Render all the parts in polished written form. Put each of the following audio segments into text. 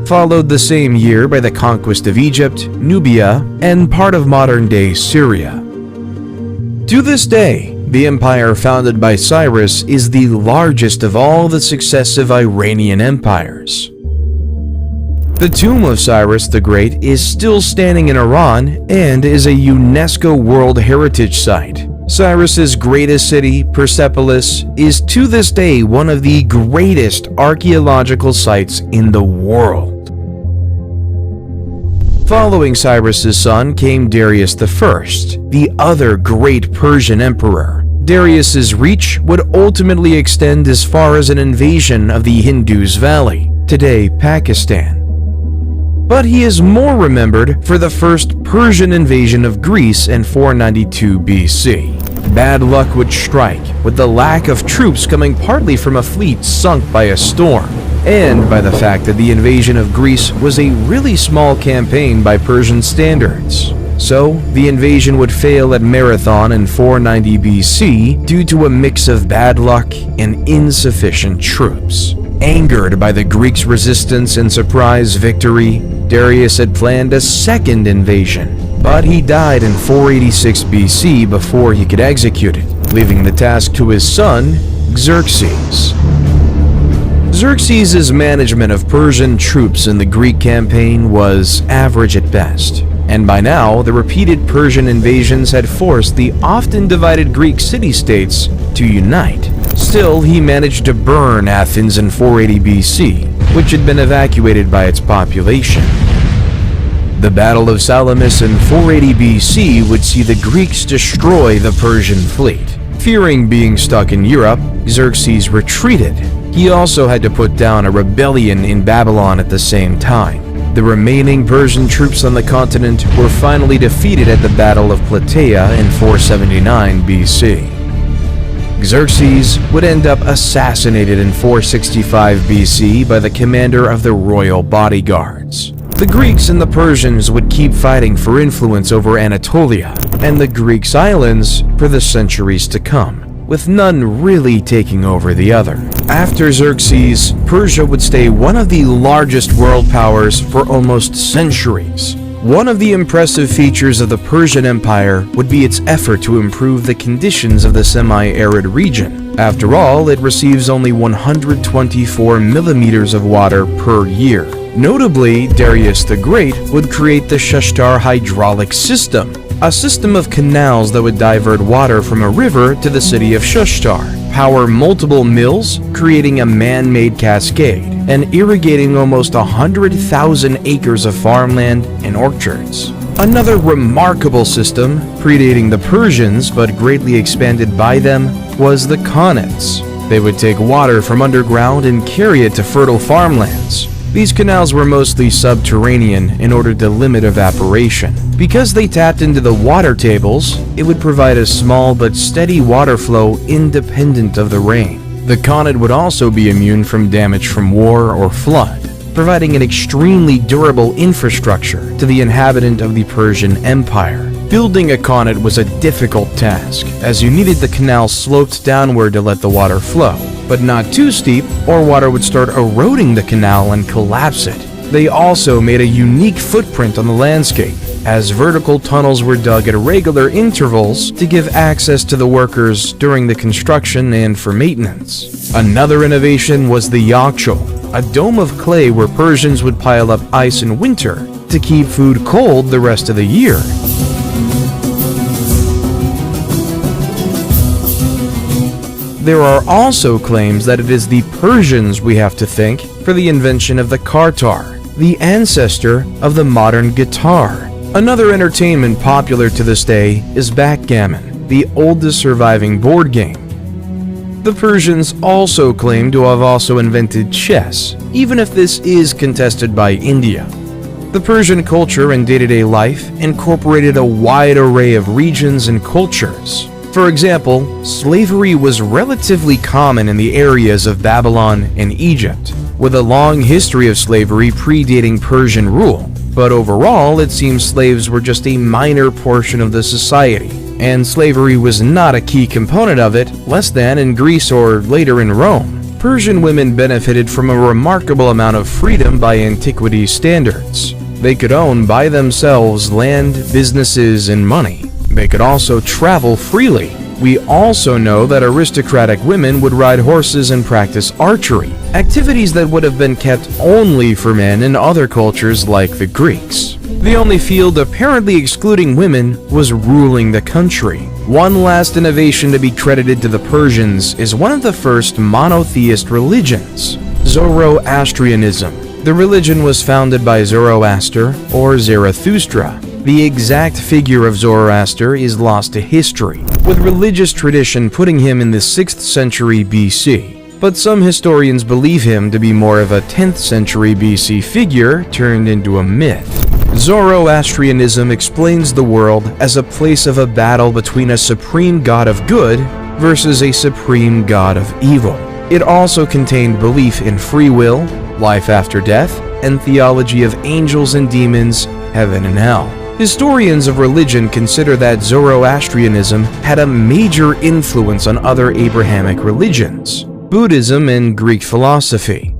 followed the same year by the conquest of Egypt, Nubia, and part of modern-day Syria. To this day, the empire founded by Cyrus is the largest of all the successive Iranian empires. The tomb of Cyrus the Great is still standing in Iran and is a UNESCO World Heritage Site. Cyrus's greatest city, Persepolis, is to this day one of the greatest archaeological sites in the world. Following Cyrus's son came Darius I, the other great Persian emperor. Darius's reach would ultimately extend as far as an invasion of the Indus Valley, today Pakistan. But he is more remembered for the first Persian invasion of Greece in 492 BC. Bad luck would strike, with the lack of troops coming partly from a fleet sunk by a storm, and by the fact that the invasion of Greece was a really small campaign by Persian standards. So, the invasion would fail at Marathon in 490 BC due to a mix of bad luck and insufficient troops. Angered by the Greeks' resistance and surprise victory, Darius had planned a second invasion, but he died in 486 BC before he could execute it, leaving the task to his son, Xerxes. Xerxes' management of Persian troops in the Greek campaign was average at best, and by now the repeated Persian invasions had forced the often divided Greek city-states to unite. Still, he managed to burn Athens in 480 BC, which had been evacuated by its population. The Battle of Salamis in 480 BC would see the Greeks destroy the Persian fleet. Fearing being stuck in Europe, Xerxes retreated. He also had to put down a rebellion in Babylon at the same time. The remaining Persian troops on the continent were finally defeated at the Battle of Plataea in 479 BC. Xerxes would end up assassinated in 465 BC by the commander of the royal bodyguards. The Greeks and the Persians would keep fighting for influence over Anatolia and the Greek islands for the centuries to come, with none really taking over the other. After Xerxes, Persia would stay one of the largest world powers for almost centuries. One of the impressive features of the Persian Empire would be its effort to improve the conditions of the semi-arid region. After all, it receives only 124 millimeters of water per year. Notably, Darius the Great would create the Shashtar hydraulic system, a system of canals that would divert water from a river to the city of Shashtar, power multiple mills, creating a man-made cascade, and irrigating almost 100,000 acres of farmland and orchards. Another remarkable system, predating the Persians but greatly expanded by them, was the Khanates. They would take water from underground and carry it to fertile farmlands. These canals were mostly subterranean in order to limit evaporation. Because they tapped into the water tables, it would provide a small but steady water flow independent of the rain. The Khanate would also be immune from damage from war or flood, providing an extremely durable infrastructure to the inhabitant of the Persian Empire. Building a Khanate was a difficult task, as you needed the canal sloped downward to let the water flow, but not too steep or water would start eroding the canal and collapse it. They also made a unique footprint on the landscape, as vertical tunnels were dug at regular intervals to give access to the workers during the construction and for maintenance. Another innovation was the yakshol, a dome of clay where Persians would pile up ice in winter to keep food cold the rest of the year. There are also claims that it is the Persians we have to thank for the invention of the kartar, the ancestor of the modern guitar. Another entertainment popular to this day is backgammon, the oldest surviving board game. The Persians also claim to have also invented chess, even if this is contested by India. The Persian culture and day-to-day life incorporated a wide array of regions and cultures. For example, slavery was relatively common in the areas of Babylon and Egypt, with a long history of slavery predating Persian rule. But overall, it seems slaves were just a minor portion of the society, and slavery was not a key component of it, less than in Greece or later in Rome. Persian women benefited from a remarkable amount of freedom by antiquity's standards. They could own by themselves land, businesses, and money. They could also travel freely. We also know that aristocratic women would ride horses and practice archery, activities that would have been kept only for men in other cultures like the Greeks. The only field apparently excluding women was ruling the country. One last innovation to be credited to the Persians is one of the first monotheist religions, Zoroastrianism. The religion was founded by Zoroaster, or Zarathustra. The exact figure of Zoroaster is lost to history, with religious tradition putting him in the 6th century BC. But some historians believe him to be more of a 10th century BC figure turned into a myth. Zoroastrianism explains the world as a place of a battle between a supreme god of good versus a supreme god of evil. It also contained belief in free will, life after death, and theology of angels and demons, heaven and hell. Historians of religion consider that Zoroastrianism had a major influence on other Abrahamic religions, Buddhism and Greek philosophy.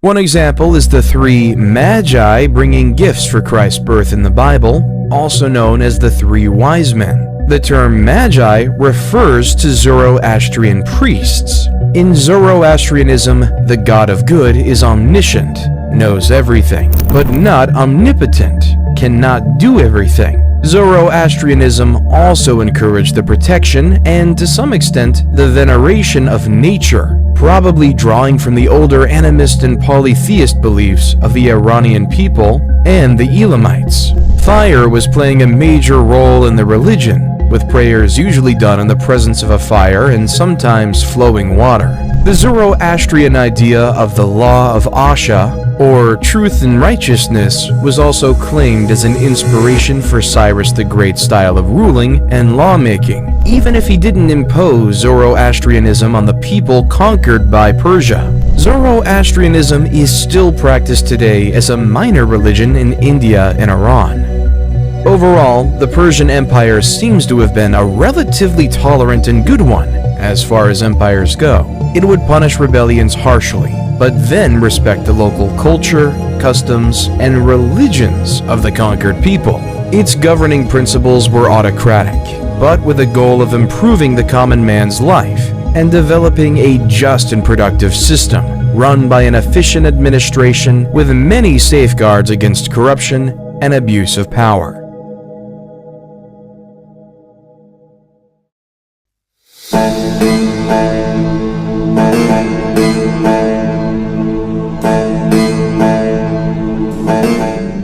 One example is the 3 Magi bringing gifts for Christ's birth in the Bible, also known as the 3 wise men. The term Magi refers to Zoroastrian priests. In Zoroastrianism, the god of good is omniscient, knows everything, but not omnipotent, cannot do everything. Zoroastrianism also encouraged the protection and, to some extent, the veneration of nature, probably drawing from the older animist and polytheist beliefs of the Iranian people and the Elamites. Fire was playing a major role in the religion, with prayers usually done in the presence of a fire and sometimes flowing water. The Zoroastrian idea of the law of Asha, or truth and righteousness, was also claimed as an inspiration for Cyrus the Great's style of ruling and lawmaking, even if he didn't impose Zoroastrianism on the people conquered by Persia. Zoroastrianism is still practiced today as a minor religion in India and Iran. Overall, the Persian Empire seems to have been a relatively tolerant and good one, as far as empires go. It would punish rebellions harshly, but then respect the local culture, customs, and religions of the conquered people. Its governing principles were autocratic, but with a goal of improving the common man's life and developing a just and productive system, run by an efficient administration with many safeguards against corruption and abuse of power.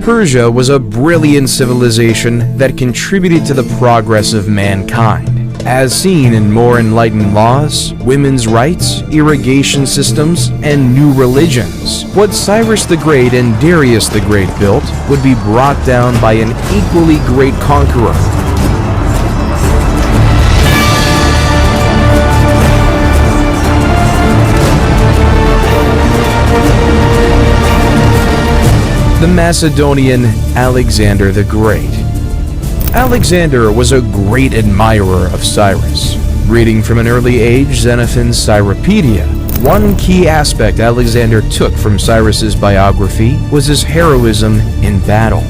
Persia was a brilliant civilization that contributed to the progress of mankind, as seen in more enlightened laws, women's rights, irrigation systems, and new religions. What Cyrus the Great and Darius the Great built would be brought down by an equally great conqueror. The Macedonian Alexander the Great. Alexander was a great admirer of Cyrus. Reading from an early age Xenophon's Cyropedia, one key aspect Alexander took from Cyrus's biography was his heroism in battle.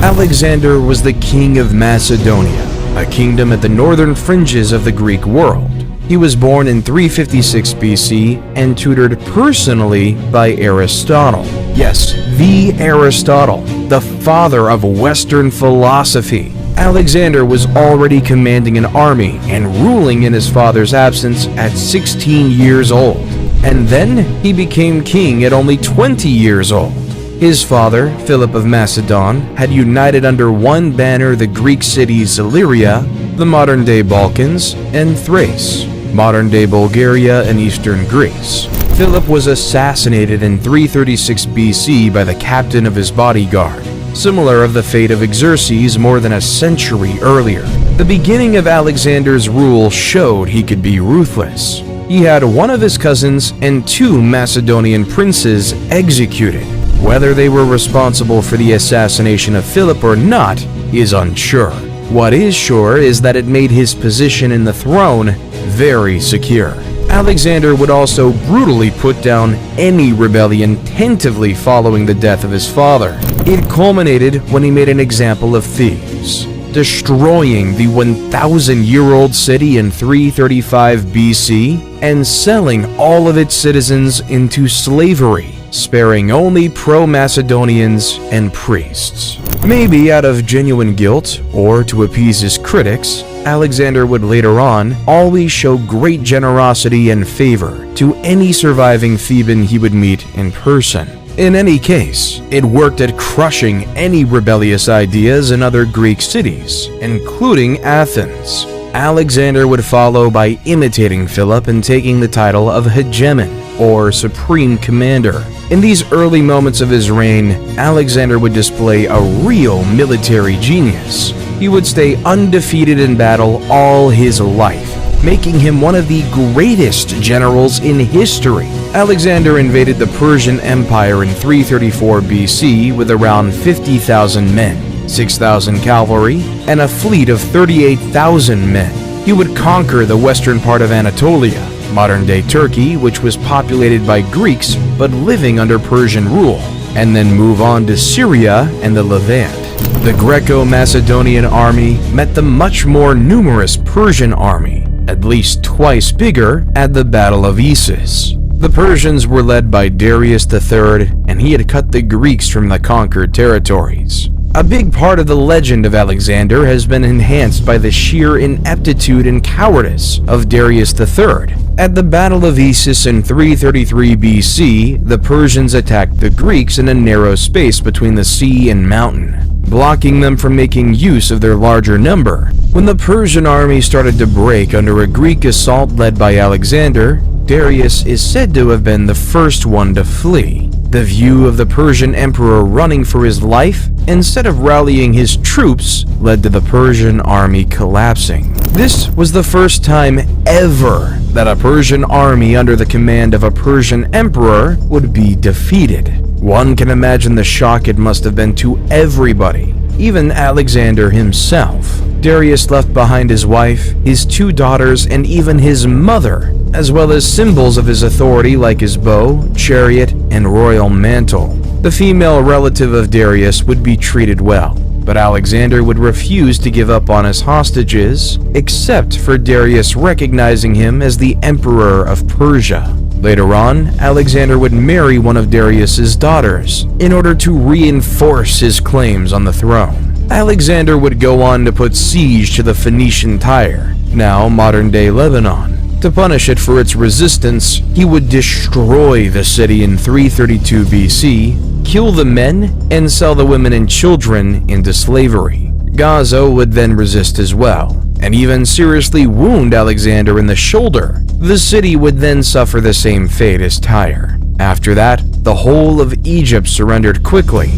Alexander was the king of Macedonia, a kingdom at the northern fringes of the Greek world. He was born in 356 BC and tutored personally by Aristotle. Yes, the Aristotle, the father of Western philosophy. Alexander was already commanding an army and ruling in his father's absence at 16 years old. And then he became king at only 20 years old. His father, Philip of Macedon, had united under one banner the Greek cities Illyria, the modern-day Balkans, and Thrace, modern-day Bulgaria and eastern Greece. Philip was assassinated in 336 BC by the captain of his bodyguard, similar of the fate of Xerxes more than a century earlier. The beginning of Alexander's rule showed he could be ruthless. He had one of his cousins and 2 Macedonian princes executed. Whether they were responsible for the assassination of Philip or not is unsure. What is sure is that it made his position in the throne very secure. Alexander would also brutally put down any rebellion tentatively following the death of his father. It culminated when he made an example of Thebes, destroying the 1,000-year-old city in 335 BC and selling all of its citizens into slavery, sparing only pro-Macedonians and priests. Maybe out of genuine guilt or to appease his critics, Alexander would later on always show great generosity and favor to any surviving Theban he would meet in person. In any case, it worked at crushing any rebellious ideas in other Greek cities, including Athens. Alexander would follow by imitating Philip and taking the title of hegemon, or supreme commander. In these early moments of his reign, Alexander would display a real military genius. He would stay undefeated in battle all his life, making him one of the greatest generals in history. Alexander invaded the Persian Empire in 334 BC with around 50,000 men, 6,000 cavalry, and a fleet of 38,000 men. He would conquer the western part of Anatolia, modern-day Turkey, which was populated by Greeks but living under Persian rule, and then move on to Syria and the Levant. The Greco-Macedonian army met the much more numerous Persian army, at least twice bigger, at the Battle of Issus. The Persians were led by Darius III, and he had cut the Greeks from the conquered territories. A big part of the legend of Alexander has been enhanced by the sheer ineptitude and cowardice of Darius III. At the Battle of Issus in 333 BC, the Persians attacked the Greeks in a narrow space between the sea and mountain, blocking them from making use of their larger number. When the Persian army started to break under a Greek assault led by Alexander, Darius is said to have been the first one to flee. The view of the Persian emperor running for his life, instead of rallying his troops, led to the Persian army collapsing. This was the first time ever that a Persian army under the command of a Persian emperor would be defeated. One can imagine the shock it must have been to everybody, even Alexander himself. Darius left behind his wife, his 2 daughters, and even his mother, as well as symbols of his authority like his bow, chariot, and royal mantle. The female relative of Darius would be treated well, but Alexander would refuse to give up on his hostages, except for Darius recognizing him as the emperor of Persia. Later on, Alexander would marry one of Darius's daughters in order to reinforce his claims on the throne. Alexander would go on to put siege to the Phoenician Tyre, now modern-day Lebanon. To punish it for its resistance, he would destroy the city in 332 BC, kill the men, and sell the women and children into slavery. Gaza would then resist as well, and even seriously wound Alexander in the shoulder. The city would then suffer the same fate as Tyre. After that, the whole of Egypt surrendered quickly.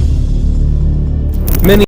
Many